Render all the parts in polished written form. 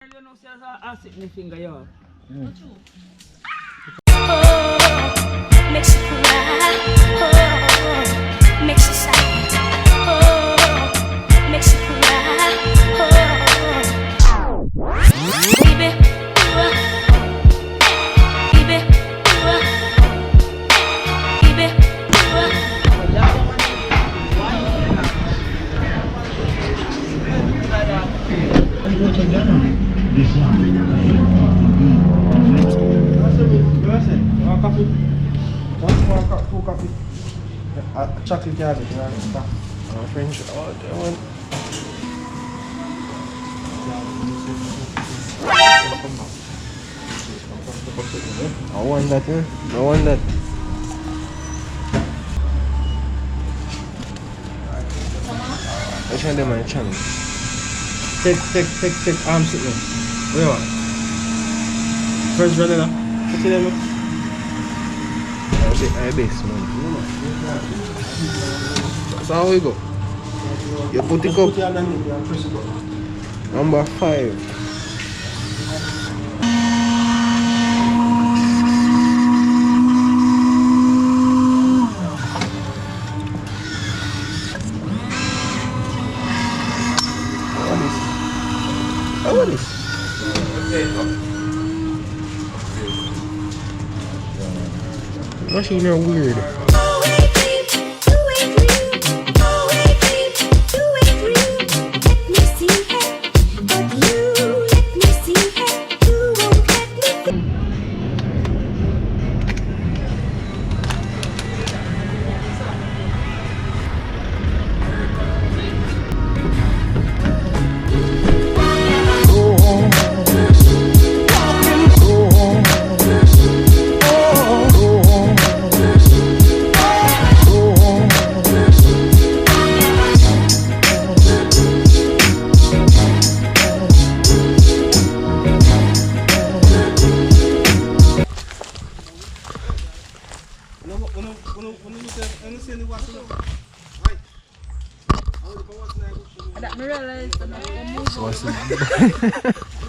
You know, see, I sit in the finger, yo. Oh, makes you cry. Oh, makes you sad. Oh, makes you cry. Oh, baby, baby, Two coffee. Chocolate cabbage, French. Oh, that one. I want that, I want that. I show them my channel. Take arm sitting. What do you want? First vanilla. What's your name? I base, man. So how we go? You put it up. Number 5. What is this? Machine are weird.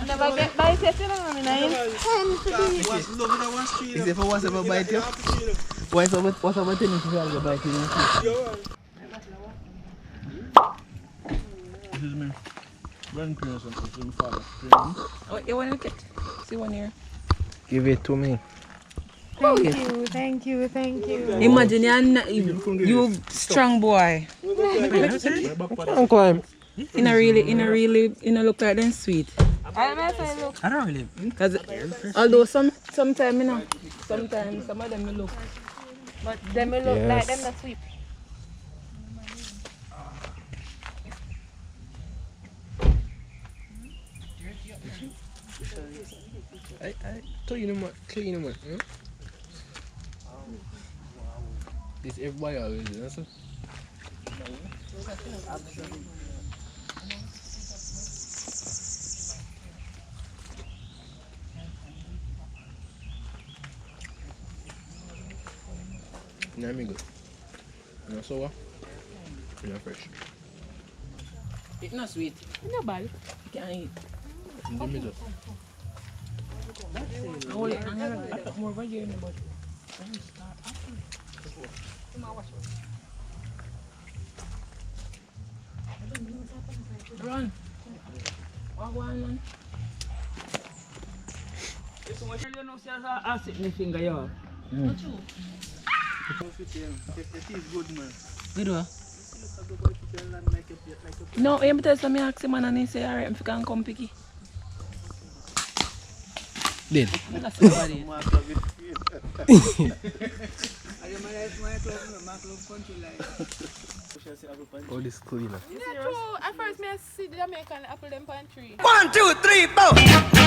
Never get bite it, you know, I mean, Is it for what's ever bite you? What's about tennis if you have bite you? This is me. Grandparents and father. what you want to get? See one here. Give it to me. Thank you. Imagine you strong boy. Can't climb. In a really, look like them sweet. I don't really. Cause although sometimes you know, sometimes some of them will look, but them will look like them not sweet. I clean them up. This everybody always do, that's it. Now me good. You know sour? You know fresh. It's not sweet. It's not bad. You can eat. In the middle. I put more veggie in it, but run. Walk one, man. You know, see, I sit in the finger, yo. Good one. No, I'm tell some ask him and he say, alright, if you can come picky. Did? That's somebody. All this cleaner. Yeah, true. At first, I see the Jamaican apple them pan tree. 1, 2, 3, 4.